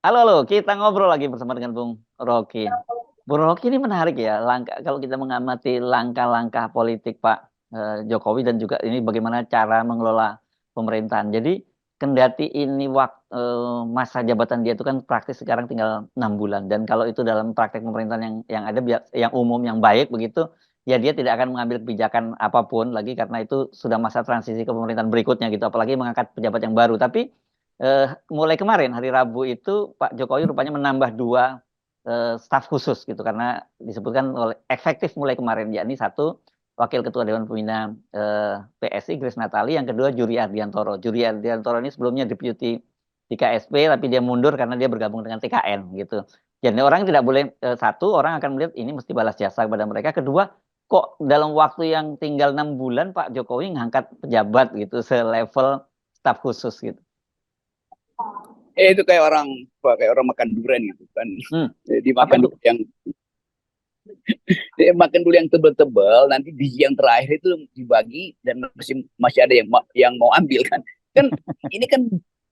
Halo, halo, kita ngobrol lagi bersama dengan Bung Rocky. Bung Rocky ini menarik ya, kalau kita mengamati langkah-langkah politik Pak Jokowi dan juga ini bagaimana cara mengelola pemerintahan. Jadi kendati ini masa jabatan dia itu kan praktis sekarang tinggal 6 bulan dan kalau itu dalam praktek pemerintahan yang ada yang umum yang baik begitu, ya dia tidak akan mengambil kebijakan apapun lagi karena itu sudah masa transisi ke pemerintahan berikutnya gitu, apalagi mengangkat pejabat yang baru. Tapi mulai kemarin hari Rabu itu Pak Jokowi rupanya menambah 2 staf khusus gitu karena disebutkan oleh efektif mulai kemarin, yakni satu Wakil Ketua Dewan Pembina PSI Grace Natali, yang kedua Juri Ardiantoro. Juri Ardiantoro ini sebelumnya deputi di KSP tapi dia mundur karena dia bergabung dengan TKN gitu. Jadi orang tidak boleh, satu orang akan melihat ini mesti balas jasa kepada mereka. Kedua, kok dalam waktu yang tinggal 6 bulan Pak Jokowi ngangkat pejabat gitu selevel staf khusus gitu. Itu kayak orang makan durian gitu kan. Hmm. Jadi Apa makan itu? dulu yang makan dulu yang tebel-tebel, nanti biji yang terakhir itu dibagi dan masih masih ada yang mau ambil kan. Kan ini kan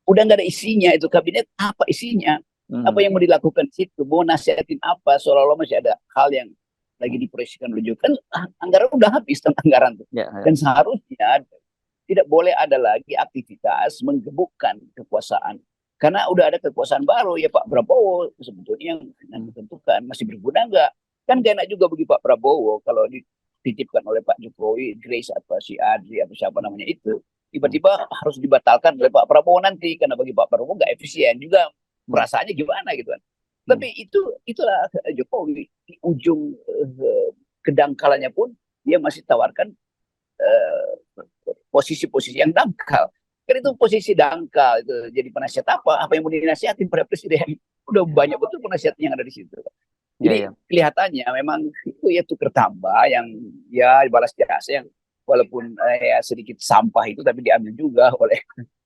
udah nggak ada isinya itu kabinet, apa isinya? Apa Hmm. yang mau dilakukan di situ? Mau nasihatin apa? Seolah-olah masih ada hal yang lagi diproyeksikan rujuk kan, anggaran udah habis tentang anggaran tuh. Ya, Dan ya. seharusnya tidak boleh ada lagi aktivitas menggebukkan kekuasaan. Karena udah ada kekuasaan baru ya Pak Prabowo sebetulnya yang Hmm. ditentukan masih berguna nggak? Kan gak enak juga bagi Pak Prabowo kalau dititipkan oleh Pak Jokowi, Grace atau si Adri atau siapa namanya itu, Hmm. tiba-tiba harus dibatalkan oleh Pak Prabowo nanti karena bagi Pak Prabowo nggak efisien juga, Hmm. perasaannya gimana gitu kan. Hmm. Tapi itulah Jokowi di ujung kedangkalannya pun dia masih tawarkan eh, posisi-posisi yang dangkal. Kan itu posisi dangkal itu jadi penasihat apa yang mau dinasihatin pada presiden. Udah banyak betul penasihat yang ada di situ. Ya, Jadi ya. kelihatannya memang itu ya tukar tambah yang ya balas jasa yang walaupun ya sedikit sampah itu tapi diambil juga oleh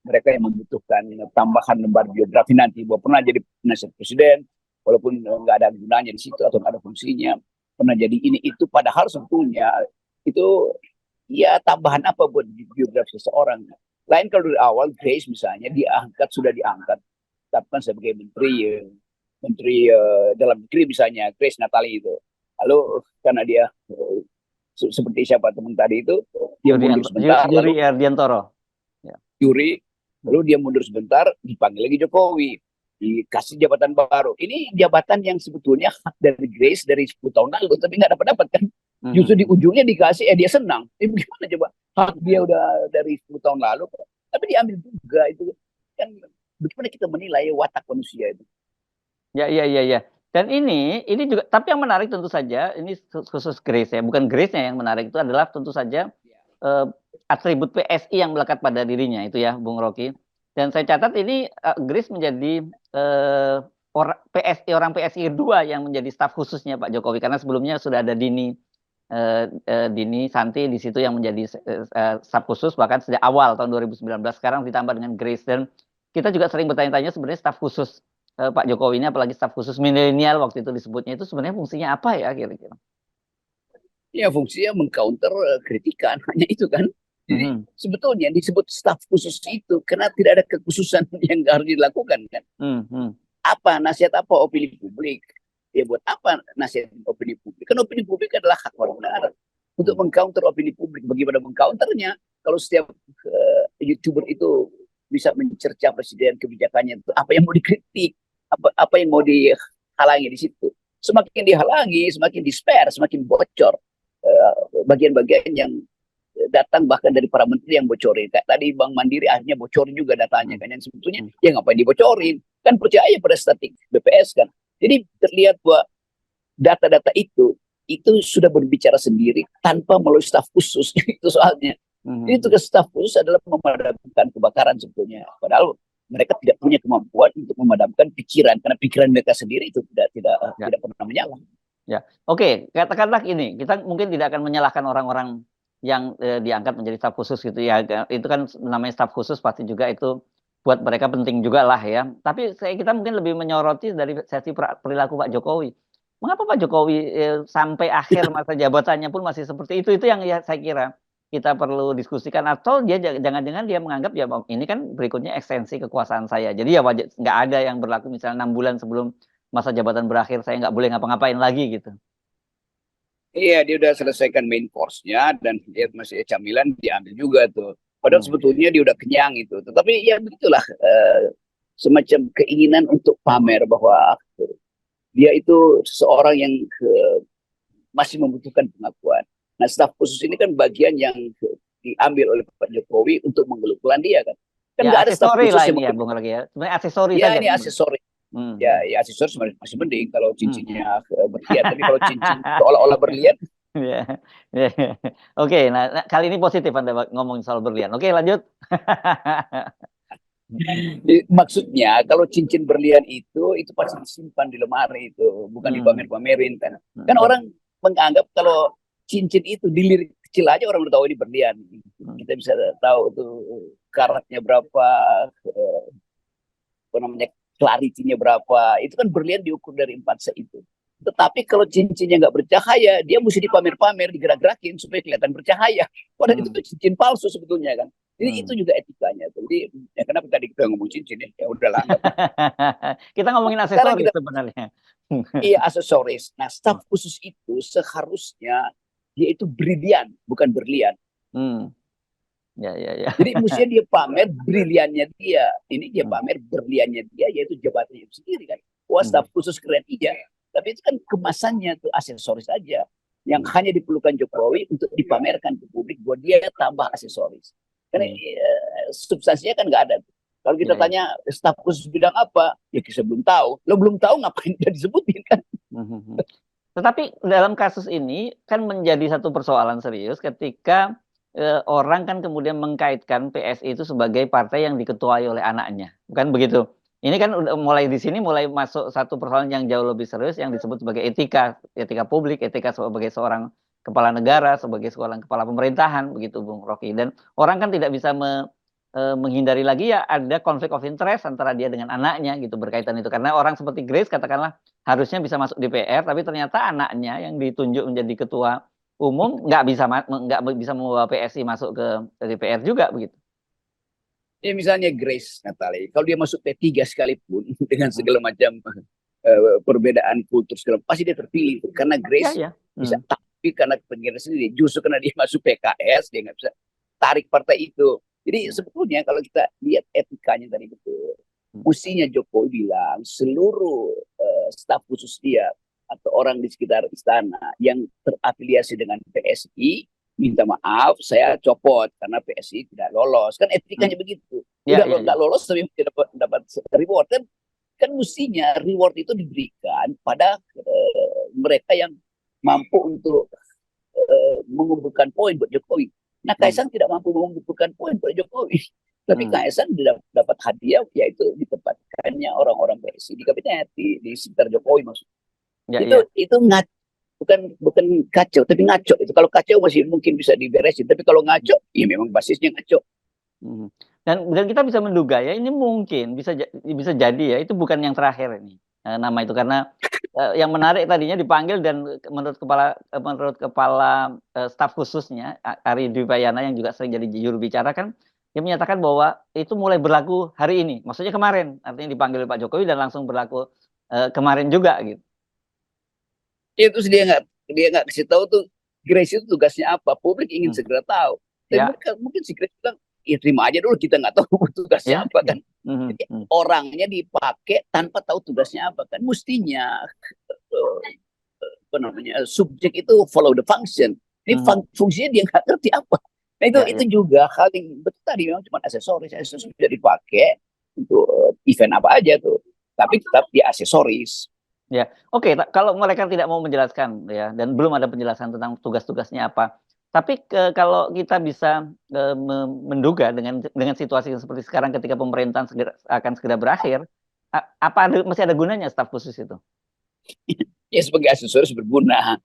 mereka yang membutuhkan tambahan lembar biografi nanti bahwa pernah jadi penasihat presiden walaupun nggak ada gunanya di situ atau nggak ada fungsinya, pernah jadi ini itu, padahal sebetulnya itu ya tambahan apa buat biografi seseorang. Lain kalau dari awal Grace misalnya sudah diangkat tetapkan sebagai menteri dalam negeri misalnya Grace Natali itu. Lalu karena dia seperti siapa teman tadi itu, dia mundur sebentar Juri lalu Ardiantoro. Ya. juri, Hmm. lalu dia mundur sebentar dipanggil lagi Jokowi, dikasih jabatan baru. Ini jabatan yang sebetulnya hak dari Grace dari 10 tahun lalu tapi nggak dapat kan. Justru di Hmm. ujungnya dikasih dia senang. Gimana coba, hak dia udah dari 10 tahun lalu tapi diambil juga itu kan. Bagaimana kita menilai watak manusia itu? Ya, ya, ya, ya. Dan ini juga, tapi yang menarik tentu saja, ini khusus Grace ya, bukan Grace-nya yang menarik itu adalah tentu saja eh, atribut PSI yang melekat pada dirinya itu ya, Bung Rocky. Dan saya catat ini Grace menjadi orang PSI kedua yang menjadi staf khususnya Pak Jokowi karena sebelumnya sudah ada Dini Santi di situ yang menjadi staf khusus bahkan sejak awal tahun 2019, sekarang ditambah dengan Grace. Dan kita juga sering bertanya-tanya sebenarnya staf khusus Pak Jokowi ini, apalagi staf khusus milenial waktu itu disebutnya, itu sebenarnya fungsinya apa ya kira-kira? Ya fungsinya mengcounter kritikan hanya itu kan. Jadi Mhm. sebetulnya disebut staf khusus itu karena tidak ada kekhususan yang harus dilakukan kan. Hmm, hmm, Apa nasihat apa opini publik? Ya buat apa nasihat opini publik? Kan opini publik adalah hak orang benar untuk hmm, mengcounter opini publik. Bagaimana mengcounternya? Kalau setiap youtuber itu bisa mencerca presiden kebijakannya itu, apa yang mau dikritik, apa yang mau dihalangi di situ. Semakin dihalangi, semakin di-spare, semakin bocor bagian-bagian yang datang bahkan dari para menteri yang bocorin. Kayak tadi Bank Mandiri akhirnya bocorin juga datanya hmm, kan. Yang sebetulnya hmm. ya ngapain dibocorin? Kan percaya pada statik BPS kan. Jadi terlihat bahwa data-data itu sudah berbicara sendiri tanpa melalui staf khusus. Itu soalnya. Hmm, Ini hmm. tugas staf khusus adalah memadamkan kebakaran sebetulnya. Padahal mereka tidak punya kemampuan untuk memadamkan pikiran karena pikiran mereka sendiri itu tidak Ya, tidak pernah menyala. ya. Oke, katakanlah ini, kita mungkin tidak akan menyalahkan orang-orang yang diangkat menjadi staf khusus gitu ya. Itu kan namanya staf khusus pasti juga itu buat mereka penting juga lah ya. Tapi kita mungkin lebih menyoroti dari sesi perilaku Pak Jokowi. Mengapa Pak Jokowi sampai akhir masa jabatannya pun masih seperti itu? Itu yang ya saya kira kita perlu diskusikan, atau dia jangan-jangan dia menganggap ya ini kan berikutnya ekstensi kekuasaan saya. Jadi ya wajar, nggak ada yang berlaku misalnya 6 bulan sebelum masa jabatan berakhir saya nggak boleh ngapa-ngapain lagi gitu. Iya, dia udah selesaikan main course-nya dan dia masih camilan diambil juga tuh. Padahal sebetulnya dia udah kenyang itu. Tetapi ya begitulah, semacam keinginan untuk pamer bahwa dia itu seseorang yang masih membutuhkan pengakuan. Nah, staf khusus ini kan bagian yang diambil oleh Pak Jokowi untuk menggeluk-gelukan dia kan. Kan Ya nggak ada staf aksesori khusus lah yang ini ya Bung Rocky ya. Sebenarnya aksesori ya saja ini sebenarnya. aksesoris. Ya, ya aksesoris masih mending kalau cincinnya berlian. Tapi kalau cincin seolah-olah berlian, Ya, ya. Oke, nah kali ini positif Anda ngomongin soal berlian. Oke, lanjut. maksudnya kalau cincin berlian itu pasti disimpan di lemari itu, bukan dipamer-pamerin kan. Kan orang menganggap kalau cincin itu dilirik kecil aja orang udah tahu ini berlian. Kita bisa tahu tuh karatnya berapa, apa namanya, clarity-nya berapa. Itu kan berlian diukur dari 4C itu. Tetapi kalau cincinnya nggak bercahaya, dia mesti dipamer-pamer, digerak-gerakin supaya kelihatan bercahaya. Padahal itu cincin palsu sebetulnya kan. Jadi itu juga etikanya. Jadi ya kenapa tadi kita ngomong cincin ya? Ya udahlah. Kita ngomongin Sekarang aksesoris kita sebenarnya. iya aksesoris. Nah, staf khusus itu seharusnya dia itu brilian, bukan berlian. Ya, ya, ya. Jadi mestinya dia pamer briliannya dia. Ini dia pamer berliannya dia, yaitu jabatannya itu sendiri kan. Wah, staf khusus keren iya. Tapi itu kan kemasannya tuh aksesoris aja. Yang hanya diperlukan Jokowi untuk dipamerkan ke publik bahwa dia tambah aksesoris. Karena substansinya kan nggak ada. Kalau kita tanya staf khusus bidang apa, ya kita belum tahu. Lo belum tahu ngapain dia disebutin kan? Tetapi dalam kasus ini kan menjadi satu persoalan serius ketika orang kan kemudian mengkaitkan PSI itu sebagai partai yang diketuai oleh anaknya, bukan begitu? Ini kan udah mulai di sini mulai masuk satu persoalan yang jauh lebih serius yang disebut sebagai etika, etika publik, etika sebagai seorang kepala negara, sebagai seorang kepala pemerintahan, begitu Bung Rocky. Dan orang kan tidak bisa menghindari lagi ya ada konflik of interest antara dia dengan anaknya gitu berkaitan itu. Karena orang seperti Grace katakanlah harusnya bisa masuk DPR, tapi ternyata anaknya yang ditunjuk menjadi ketua umum nggak bisa membawa PSI masuk ke DPR juga begitu. Ya misalnya Grace Natali, kalau dia masuk P3 sekalipun dengan segala macam perbedaan kultur segala, pasti dia terpilih karena Grace bisa. Tapi karena kepentingan sendiri, justru karena dia masuk PKS dia nggak bisa tarik partai itu. Jadi sebetulnya kalau kita lihat etikanya tadi betul, mestinya Jokowi bilang seluruh staf khusus dia atau orang di sekitar istana yang terafiliasi dengan PSI minta maaf, saya copot karena PSI tidak lolos. Kan etikanya begitu. Udah nggak lolos tapi tidak dapat reward kan mestinya reward itu diberikan pada mereka yang mampu untuk mengumpulkan poin buat Jokowi. Nah, Kaisang tidak mampu mengumpulkan poin buat Jokowi. Tapi Kaisang dapat hadiah, yaitu ditempatkannya orang-orang PSI di kabinet, di sekitar Jokowi maksudnya. Itu bukan kacau, tapi ngaco. Itu kalau kacau masih mungkin bisa diberesin. Tapi kalau ngaco, ya memang basisnya ngaco. Dan kita bisa menduga ya ini mungkin bisa jadi ya itu bukan yang terakhir ini nama itu karena yang menarik tadinya dipanggil dan menurut kepala staf khususnya Ari Dwi Payana yang juga sering jadi juru bicara kan dia menyatakan bahwa itu mulai berlaku hari ini, maksudnya kemarin, artinya dipanggil oleh Pak Jokowi dan langsung berlaku kemarin juga gitu. Itu dia nggak kasih tahu tuh Grace itu tugasnya apa, publik ingin segera tahu. Dan mungkin si Grace bilang ya terima aja dulu, kita nggak tahu tugasnya apa kan. Jadi orangnya dipakai tanpa tahu tugasnya apa kan. Mestinya apa namanya subjek itu follow the function. Ini fungsinya dia nggak ngerti apa. Nah itu juga hal yang betul tadi memang cuma aksesoris bisa dipakai untuk event apa aja tuh. Tapi tetap dia aksesoris. Ya, oke. Kalau mereka tidak mau menjelaskan ya dan belum ada penjelasan tentang tugas-tugasnya apa. Tapi kalau kita bisa menduga dengan situasi seperti sekarang ketika pemerintahan akan segera berakhir, masih ada gunanya staf khusus itu? Ya sebagai aksesoris berguna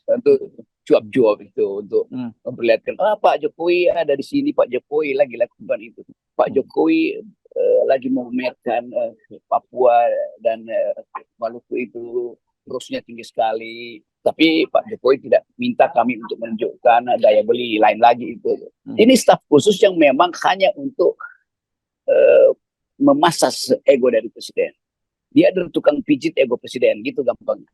untuk cuap-cuap itu, untuk memperlihatkan Pak Jokowi ada di sini, Pak Jokowi lagi lakukan itu, Pak Jokowi lagi memamerkan Papua dan Maluku itu terusnya tinggi sekali, tapi Pak Jokowi tidak minta kami untuk menunjukkan daya beli lain lagi itu. Hmm. Ini staf khusus yang memang hanya untuk memasas ego dari presiden. Dia adalah tukang pijit ego presiden, gitu gampangnya.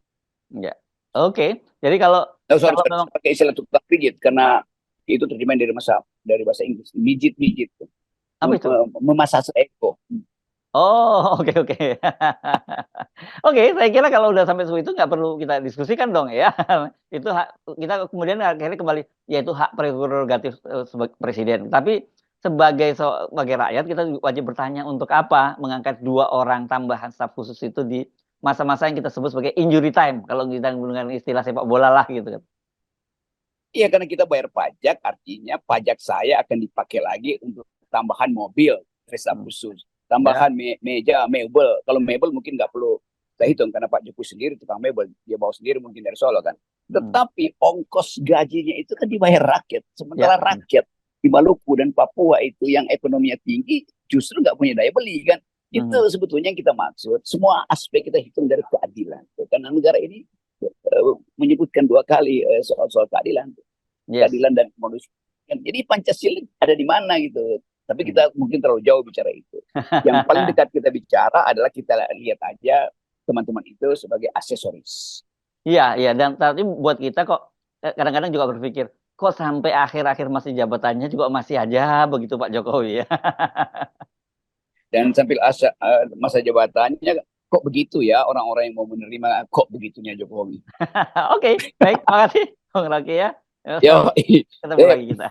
Ya. Oke. Jadi kalau Sorry, memang pakai istilah tukang pijit karena itu terjemahan dari bahasa Inggris, mijit-mijit, apa itu? memasas ego. Oh, oke oke. Oke, saya kira kalau udah sampai itu nggak perlu kita diskusikan dong ya. Itu hak kita kemudian akhirnya kembali, ya itu hak prerogatif, sebagai presiden. Tapi sebagai rakyat kita wajib bertanya untuk apa mengangkat 2 orang tambahan staf khusus itu di masa-masa yang kita sebut sebagai injury time, kalau kita menggunakan istilah sepak bola lah gitu kan. Iya, karena kita bayar pajak, artinya pajak saya akan dipakai lagi untuk tambahan mobil, staf Hmm. khusus, Ya. tambahan meja, mebel. Kalau mebel mungkin nggak perlu kita hitung karena Pak Jokowi sendiri tukang mebel, dia bawa sendiri mungkin dari Solo kan. Hmm. Tetapi ongkos gajinya itu kan dibayar rakyat, sementara Ya. rakyat di Maluku dan Papua itu yang ekonominya tinggi justru nggak punya daya beli kan. Itu Mhm. sebetulnya yang kita maksud. Semua aspek kita hitung dari keadilan. Karena negara ini menyebutkan 2 kali soal keadilan, Yes. dan kemanusiaan. Jadi Pancasila ada di mana gitu. Tapi Mhm. kita mungkin terlalu jauh bicara itu. Yang paling dekat kita bicara adalah kita lihat aja teman-teman itu sebagai aksesoris. Iya iya, dan tapi buat kita kok, kadang-kadang juga berpikir, kok sampai akhir-akhir masa jabatannya juga masih aja begitu Pak Jokowi ya. Dan sambil masa jabatannya kok begitu ya orang-orang yang mau menerima kok begitunya Jokowi. Oke, baik, makasih Bung Rocky ya. Ya, Sampai ketemu lagi kita.